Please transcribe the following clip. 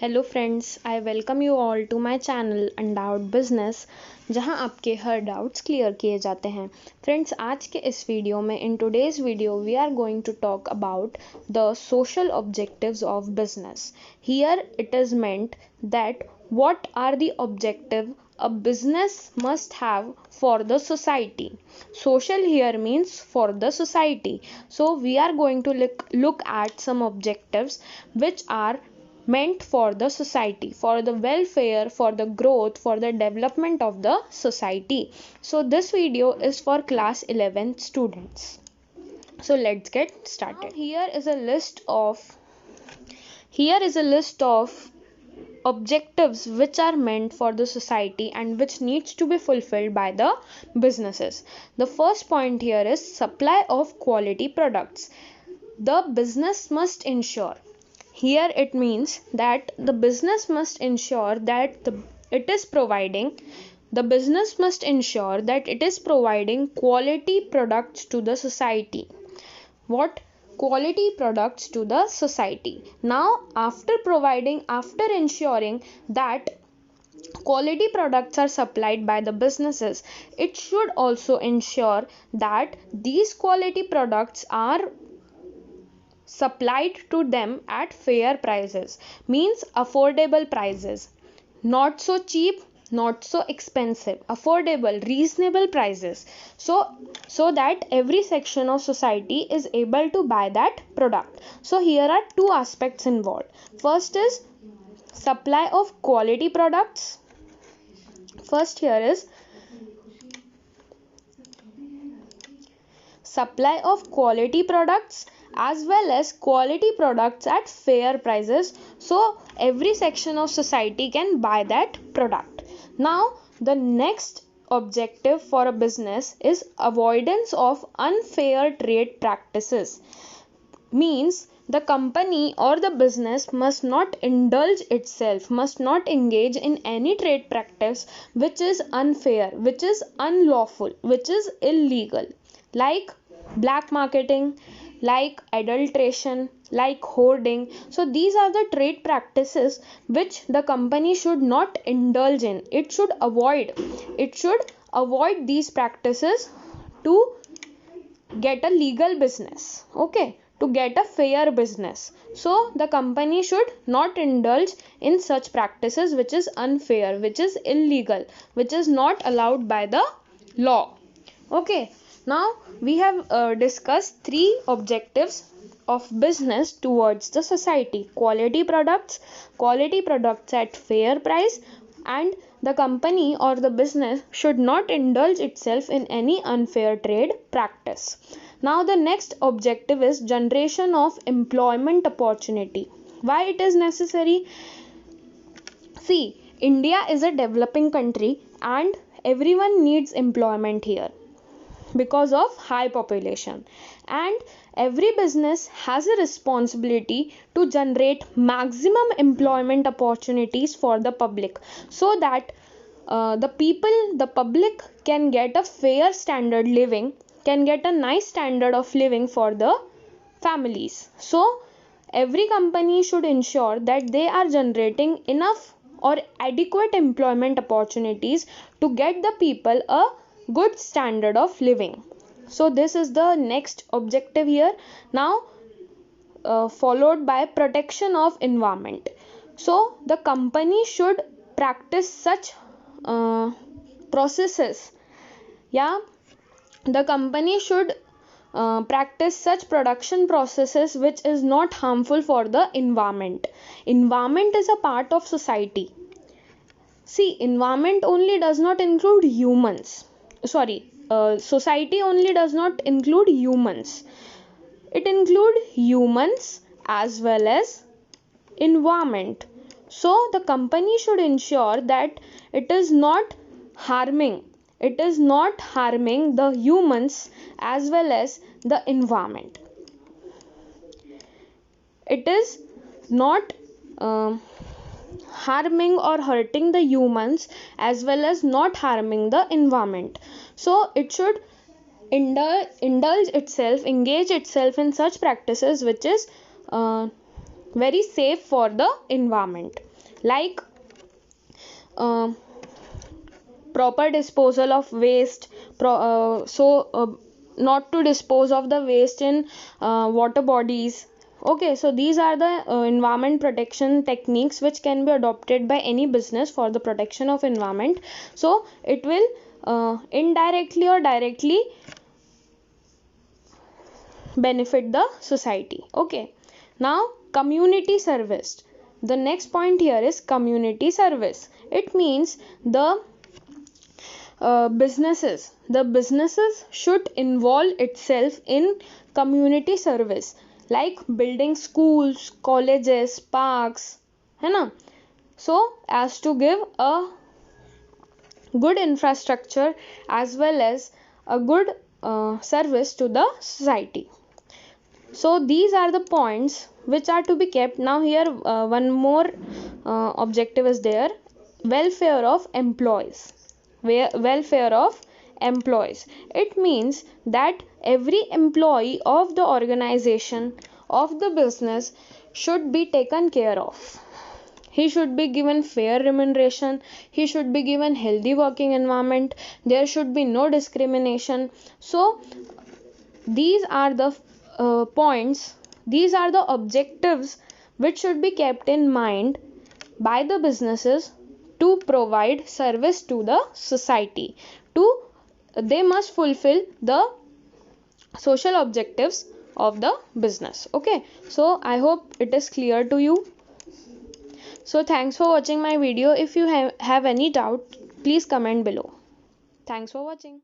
Hello friends, I welcome you all to my channel undoubt business, जहां आपके हर doubts clear किए जाते हैं। फ्रेंड्स, आज के इस वीडियो में in today's video we are going to talk about the social objectives of business. Here it is meant that what are the objective a business must have for the society. Social here means for the society. So we are going to look at some objectives which are meant for the society, for the welfare, for the growth, for the development of the society. So this video is for class 11 students. So let's get started. Here is a list of objectives which are meant for the society and which needs to be fulfilled by the businesses. The first point here is supply of quality products. The business must ensure, here it means that the business must ensure that the business must ensure that it is providing quality products to the society. What? Quality products to the society. Now after ensuring that quality products are supplied by the businesses, it should also ensure that these quality products are supplied to them at fair prices, means affordable prices, not so cheap, not so expensive, affordable, reasonable prices, so that every section of society is able to buy that product. So here are two aspects involved. First is supply of quality products. First here is supply of quality products as well as quality products at fair prices, so every section of society can buy that product. Now the next objective for a business is avoidance of unfair trade practices, means the company or the business must not indulge itself, must not engage in any trade practice which is unfair, which is unlawful, which is illegal, like black marketing, like adulteration, like hoarding. So these are the trade practices which the company should not indulge in. It should avoid these practices to get a legal business, okay, to get a fair business. So the company should not indulge in such practices which is unfair, which is illegal, which is not allowed by the law. Okay, now we have discussed three objectives of business towards the society: quality products at fair price, and the company or the business should not indulge itself in any unfair trade practice. Now the next objective is generation of employment opportunity. Why it is necessary? See, India is a developing country and everyone needs employment here because of high population, and every business has a responsibility to generate maximum employment opportunities for the public, so that the public can get a fair standard living, can get a nice standard of living for the families. So every company should ensure that they are generating enough or adequate employment opportunities to get the people a good standard of living. So this is the next objective here. Now followed by protection of environment. So the company should practice such processes. Yeah, the company should practice such production processes which is not harmful for the environment. Environment is a part of society. See, environment only does not include humans. Society only does not include humans. It includes humans as well as environment. So the company should ensure that it is not harming the humans as well as the environment. It is not harming or hurting the humans as well as not harming the environment. So it should engage itself in such practices which is very safe for the environment. like uh, proper disposal of waste, not to dispose of the waste in water bodies. Okay, so these are the environment protection techniques which can be adopted by any business for the protection of environment. So it will indirectly or directly benefit the society. Okay, now community service. The next point here is community service. It means the businesses should involve itself in community service, like building schools, colleges, parks, है ना, so as to give a good infrastructure as well as a good service to the society. So these are the points which are to be kept. Now here one more objective is there: welfare of employees. Welfare of employees, it means that every employee of the organization, of the business, should be taken care of. He should be given fair remuneration, he should be given healthy working environment, there should be no discrimination. So these are the points, these are the objectives which should be kept in mind by the businesses to provide service to the society. To They must fulfill the social objectives of the business. Okay, so I hope it is clear to you. So thanks for watching my video. If you have any doubt, please comment below. Thanks for watching.